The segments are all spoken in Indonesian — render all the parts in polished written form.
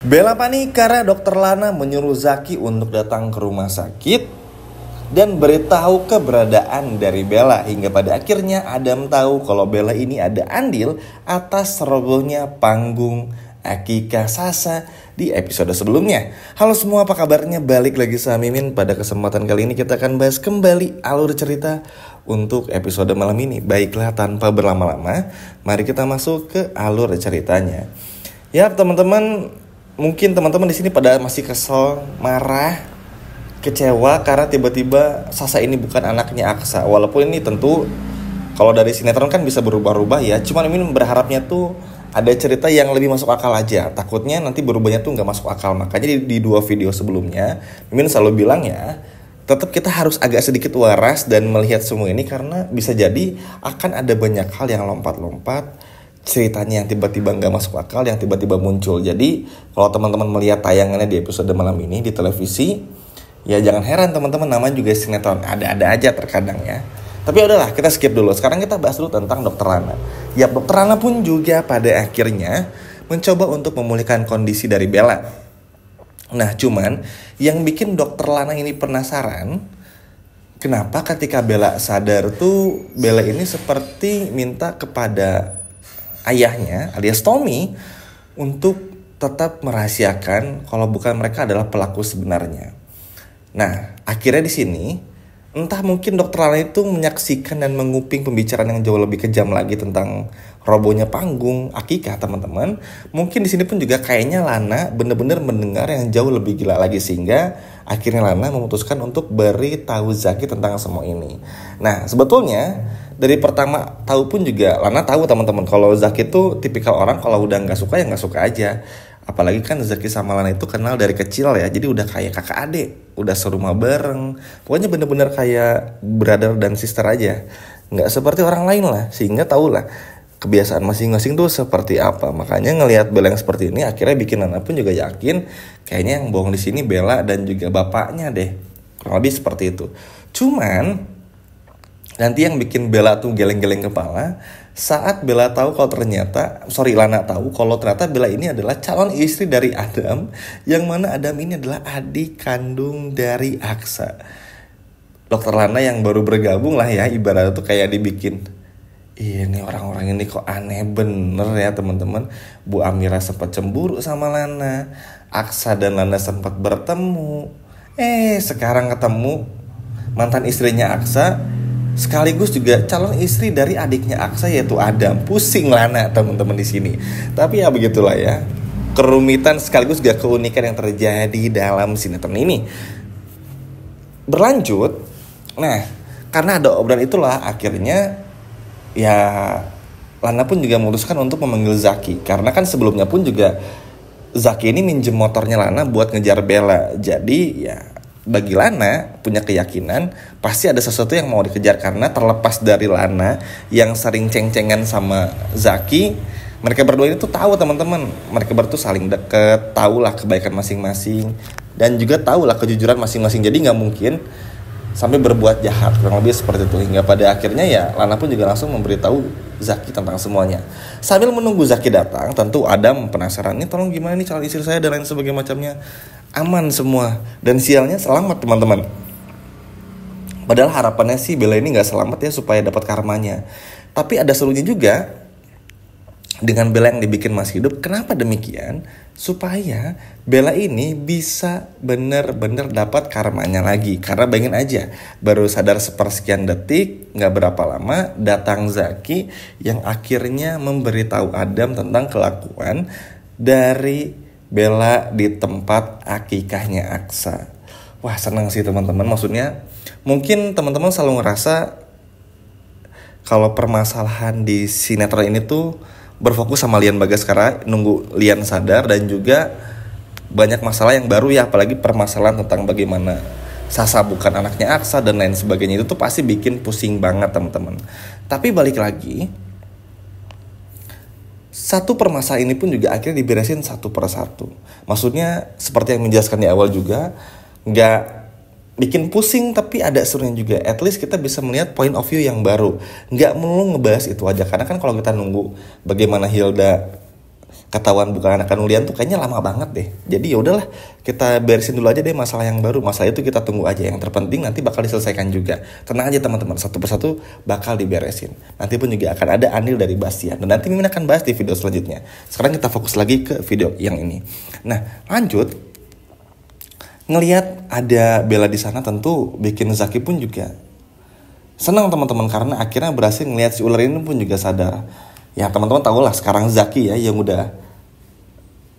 Bella panik karena dokter Lana menyuruh Zaki untuk datang ke rumah sakit dan beritahu keberadaan dari Bella. Hingga pada akhirnya Adam tahu kalau Bella ini ada andil atas robohnya panggung Akikah Sasa di episode sebelumnya. Halo semua, apa kabarnya? Balik lagi sama Mimin. Pada kesempatan kali ini kita akan bahas kembali alur cerita untuk episode malam ini. Baiklah, tanpa berlama-lama, mari kita masuk ke alur ceritanya. Ya teman-teman, mungkin teman-teman di sini pada masih kesel, marah, kecewa karena tiba-tiba Sasa ini bukan anaknya Aksa. Walaupun ini tentu kalau dari sinetron kan bisa berubah-ubah ya. Cuman Mimin berharapnya tuh ada cerita yang lebih masuk akal aja. Takutnya nanti berubahnya tuh nggak masuk akal. Makanya di dua video sebelumnya Mimin selalu bilang ya, tetap kita harus agak sedikit waras dan melihat semua ini karena bisa jadi akan ada banyak hal yang lompat-lompat, ceritanya yang tiba-tiba nggak masuk akal, yang tiba-tiba muncul. Jadi kalau teman-teman melihat tayangannya di episode malam ini di televisi, ya jangan heran teman-teman, namanya juga sinetron, ada-ada aja terkadang ya. Tapi udahlah, kita skip dulu. Sekarang kita bahas dulu tentang Dokter Lana. Ya, Dokter Lana pun juga pada akhirnya mencoba untuk memulihkan kondisi dari Bella. Nah, cuman yang bikin Dokter Lana ini penasaran, kenapa ketika Bella sadar tuh Bella ini seperti minta kepada ayahnya alias Tommy untuk tetap merahasiakan kalau bukan mereka adalah pelaku sebenarnya. Nah, akhirnya di sini entah mungkin Dokter Lana itu menyaksikan dan menguping pembicaraan yang jauh lebih kejam lagi tentang robohnya panggung Akikah, teman-teman. Mungkin di sini pun juga kayaknya Lana benar-benar mendengar yang jauh lebih gila lagi, sehingga akhirnya Lana memutuskan untuk beritahu Zaki tentang semua ini. Nah, sebetulnya dari pertama tahu pun juga Lana tahu teman-teman kalau Zaki itu tipikal orang kalau udah nggak suka ya nggak suka aja. Apalagi kan Zaki sama Lana itu kenal dari kecil ya, jadi udah kayak kakak adik, udah serumah bareng. Pokoknya bener-bener kayak brother dan sister aja, nggak seperti orang lain lah, sehingga tahu lah kebiasaan masing-masing tuh seperti apa. Makanya ngelihat Bella yang seperti ini akhirnya bikin Lana pun juga yakin kayaknya yang bohong di sini Bella dan juga bapaknya deh, kurang lebih seperti itu. Cuman nanti yang bikin Bella tuh geleng-geleng kepala saat Bella tahu kalau Lana tahu kalau ternyata Bella ini adalah calon istri dari Adam, yang mana Adam ini adalah adik kandung dari Aksa. Dokter Lana yang baru bergabung lah ya, ibaratnya tuh kayak dibikin, ini orang-orang ini kok aneh bener ya teman-teman. Bu Amira sempat cemburu sama Lana, Aksa dan Lana sempat bertemu. Sekarang ketemu mantan istrinya Aksa sekaligus juga calon istri dari adiknya Aksa yaitu Adam. Pusing Lana teman-teman di sini. Tapi ya begitulah ya, kerumitan sekaligus juga keunikan yang terjadi dalam sinetron ini. Berlanjut, nah karena ada obrolan itulah akhirnya ya Lana pun juga memutuskan untuk memanggil Zaki. Karena kan sebelumnya pun juga Zaki ini minjem motornya Lana buat ngejar Bella. Jadi ya bagi Lana punya keyakinan pasti ada sesuatu yang mau dikejar, karena terlepas dari Lana yang sering ceng-cengan sama Zaki, mereka berdua itu tahu teman-teman, mereka berdua tuh saling deket, tahulah kebaikan masing-masing dan juga tahulah kejujuran masing-masing. Jadi nggak mungkin sampai berbuat jahat, kurang lebih seperti itu. Hingga pada akhirnya ya Lana pun juga langsung memberitahu Zaki tentang semuanya. Sambil menunggu Zaki datang, tentu Adam penasaran, nih tolong gimana nih calon istri saya dan lain sebagainya macamnya. Aman semua dan sialnya selamat teman-teman. Padahal harapannya sih Bella ini gak selamat ya, supaya dapat karmanya. Tapi ada serunya juga dengan Bella yang dibikin masih hidup. Kenapa demikian? Supaya Bella ini bisa bener-bener dapat karmanya lagi. Karena bayangin aja, baru sadar sepersekian detik, gak berapa lama datang Zaki yang akhirnya memberitahu Adam tentang kelakuan dari Bella di tempat akikahnya Aksa. Wah, senang sih teman-teman. Maksudnya mungkin teman-teman selalu ngerasa kalau permasalahan di sinetron ini tuh berfokus sama Lian Bagaskara, nunggu Lian sadar, dan juga banyak masalah yang baru ya, apalagi permasalahan tentang bagaimana Sasa bukan anaknya Aksa dan lain sebagainya. Itu tuh pasti bikin pusing banget teman-teman. Tapi balik lagi, satu permasalahan ini pun juga akhirnya diberesin satu persatu. Maksudnya seperti yang menjelaskan di awal juga, nggak bikin pusing tapi ada serunya juga. At least kita bisa melihat point of view yang baru, nggak melulu ngebahas itu aja. Karena kan kalau kita nunggu bagaimana Hilda ketahuan bukan anak kandung Lian tuh kayaknya lama banget deh. Jadi ya udahlah, kita beresin dulu aja deh masalah yang baru. Masalah itu kita tunggu aja. Yang terpenting nanti bakal diselesaikan juga. Tenang aja teman-teman, satu persatu bakal diberesin. Nanti pun juga akan ada andil dari Bastian. Dan nanti Mimin akan bahas di video selanjutnya. Sekarang kita fokus lagi ke video yang ini. Nah, lanjut. Ngelihat ada Bella di sana tentu bikin Zaki pun juga senang teman-teman, karena akhirnya berhasil ngelihat si ular ini pun juga sadar. Ya teman-teman tahu lah sekarang Zaki ya yang udah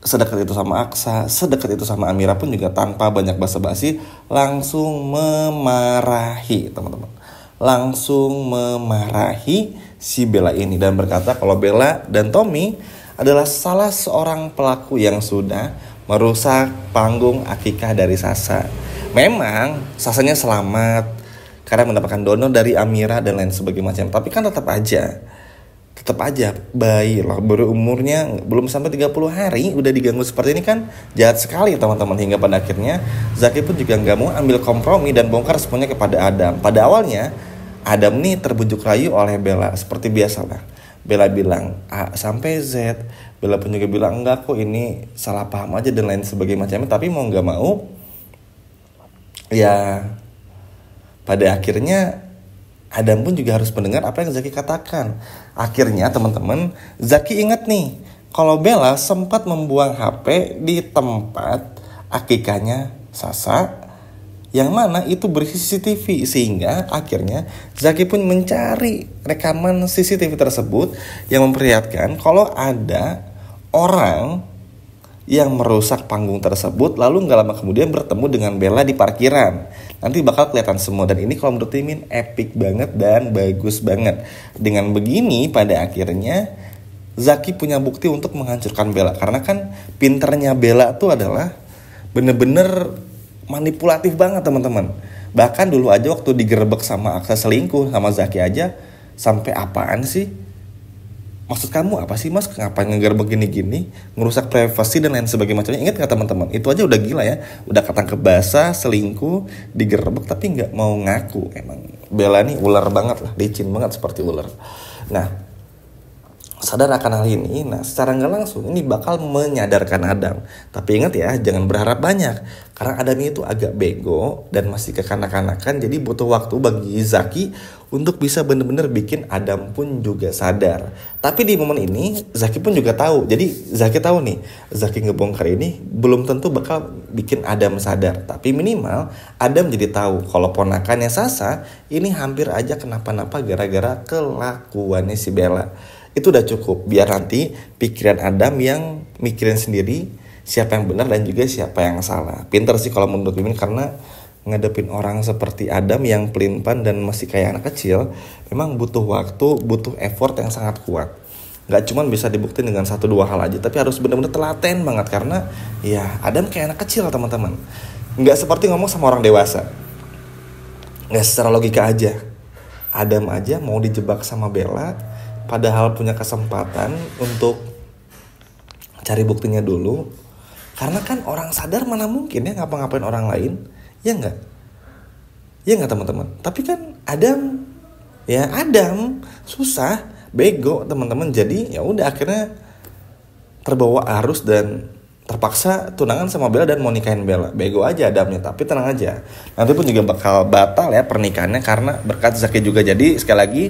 sedekat itu sama Aksa, sedekat itu sama Amira pun juga tanpa banyak basa-basi langsung memarahi teman-teman. Langsung memarahi si Bella ini dan berkata kalau Bella dan Tommy adalah salah seorang pelaku yang sudah merusak panggung akikah dari Sasa. Memang Sasanya selamat karena mendapatkan donor dari Amira dan lain sebagainya macam, tapi kan tetap aja bayi lah, baru umurnya belum sampai 30 hari udah diganggu seperti ini kan jahat sekali teman-teman. Hingga pada akhirnya Zaki pun juga gak mau ambil kompromi dan bongkar semuanya kepada Adam. Pada awalnya Adam nih terbujuk rayu oleh Bella seperti biasa lah. Bella bilang A sampai Z, Bella pun juga bilang enggak kok ini salah paham aja dan lain sebagainya macamnya. Tapi mau gak mau ya pada akhirnya Adam pun juga harus mendengar apa yang Zaki katakan. Akhirnya teman-teman, Zaki ingat nih, kalau Bella sempat membuang HP di tempat akikahnya Sasa, yang mana itu berisi CCTV. Sehingga akhirnya Zaki pun mencari rekaman CCTV tersebut yang memperlihatkan kalau ada orang yang merusak panggung tersebut lalu gak lama kemudian bertemu dengan Bella di parkiran. Nanti bakal kelihatan semua, dan ini kalau menurut Mimin epic banget dan bagus banget. Dengan begini pada akhirnya Zaki punya bukti untuk menghancurkan Bella, karena kan pinternya Bella tuh adalah bener-bener manipulatif banget teman-teman. Bahkan dulu aja waktu digerebek sama Aksa selingkuh sama Zaki aja sampai apaan sih? Maksud kamu apa sih mas? Ngapain ngegerebek gini-gini? Ngerusak privasi dan lain sebagainya macamnya. Ingat gak teman-teman? Itu aja udah gila ya. Udah ketangkep basah, selingkuh, digerebek tapi gak mau ngaku. Emang Bella nih ular banget lah. Licin banget seperti ular. Nah, sadar akan hal ini, nah secara nggak langsung ini bakal menyadarkan Adam. Tapi ingat ya, jangan berharap banyak, karena Adam itu agak bego dan masih kekanak-kanakan. Jadi butuh waktu bagi Zaki untuk bisa benar-benar bikin Adam pun juga sadar. Tapi di momen ini Zaki pun juga tahu. Jadi Zaki tahu nih, Zaki ngebongkar ini belum tentu bakal bikin Adam sadar. Tapi minimal Adam jadi tahu kalau ponakannya Sasa ini hampir aja kenapa-napa gara-gara kelakuannya si Bella. Itu udah cukup biar nanti pikiran Adam yang mikirin sendiri siapa yang benar dan juga siapa yang salah. Pinter sih kalau menurut Mimin, karena ngadepin orang seperti Adam yang pelin-pelan dan masih kayak anak kecil memang butuh waktu, butuh effort yang sangat kuat. Gak cuma bisa dibuktiin dengan 1-2 hal aja, tapi harus benar-benar telaten banget, karena ya Adam kayak anak kecil teman-teman. Gak seperti ngomong sama orang dewasa. Gak secara logika aja. Adam aja mau dijebak sama Bella, padahal punya kesempatan untuk cari buktinya dulu. Karena kan orang sadar mana mungkin ya ngapa-ngapain orang lain. Ya enggak? Ya enggak teman-teman? Tapi kan Adam susah, bego teman-teman. Jadi ya udah akhirnya terbawa arus dan terpaksa tunangan sama Bella dan mau nikahin Bella. Bego aja Adamnya, tapi tenang aja. Nanti pun juga bakal batal ya pernikahannya karena berkat Zaki juga. Jadi sekali lagi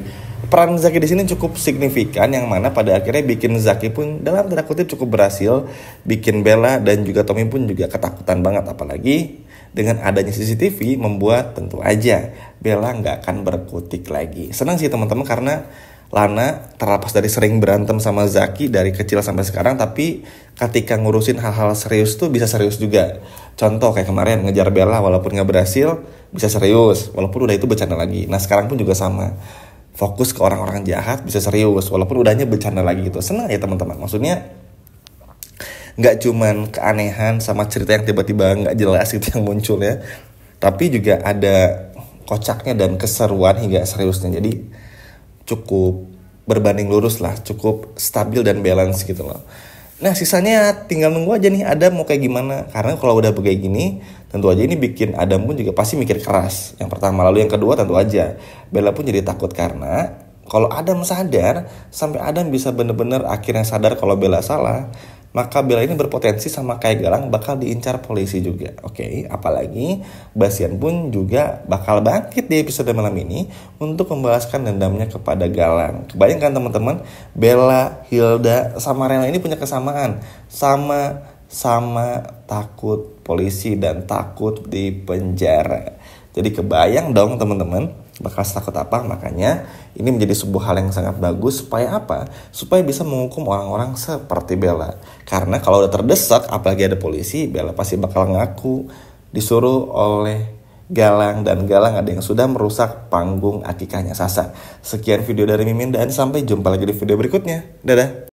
peran Zaki di sini cukup signifikan, yang mana pada akhirnya bikin Zaki pun dalam tanda kutip cukup berhasil bikin Bella dan juga Tommy pun juga ketakutan banget. Apalagi dengan adanya CCTV membuat tentu aja Bella nggak akan berkutik lagi. Senang sih teman-teman, karena Lana terlepas dari sering berantem sama Zaki dari kecil sampai sekarang, tapi ketika ngurusin hal-hal serius tuh bisa serius juga. Contoh kayak kemarin ngejar Bella walaupun gak berhasil bisa serius, walaupun udah itu bercanda lagi. Nah sekarang pun juga sama, fokus ke orang-orang jahat bisa serius walaupun udahnya bercanda lagi gitu. Senang ya teman-teman, maksudnya gak cuman keanehan sama cerita yang tiba-tiba gak jelas gitu yang muncul ya, tapi juga ada kocaknya dan keseruan hingga seriusnya. Jadi cukup berbanding lurus lah, cukup stabil dan balance gitu loh. Nah sisanya tinggal nunggu aja nih Adam mau kayak gimana. Karena kalau udah kayak gini tentu aja ini bikin Adam pun juga pasti mikir keras. Yang pertama, lalu yang kedua tentu aja Bella pun jadi takut karena Kalau Adam sadar, sampai Adam bisa bener-bener akhirnya sadar kalau Bella salah, maka Bella ini berpotensi sama kayak Galang bakal diincar polisi juga. Oke, apalagi Bastian pun juga bakal bangkit di episode malam ini untuk membalaskan dendamnya kepada Galang. Kebayangkan teman-teman, Bella, Hilda, sama Rela ini punya kesamaan. Sama takut polisi dan takut di penjara. Jadi kebayang dong teman-teman bakal takut apa. Makanya ini menjadi sebuah hal yang sangat bagus. Supaya apa? Supaya bisa menghukum orang-orang seperti Bella. Karena kalau udah terdesak, apalagi ada polisi, Bella pasti bakal ngaku disuruh oleh Galang. Dan Galang ada yang sudah merusak panggung akikahnya Sasa. Sekian video dari Mimin dan sampai jumpa lagi di video berikutnya. Dadah.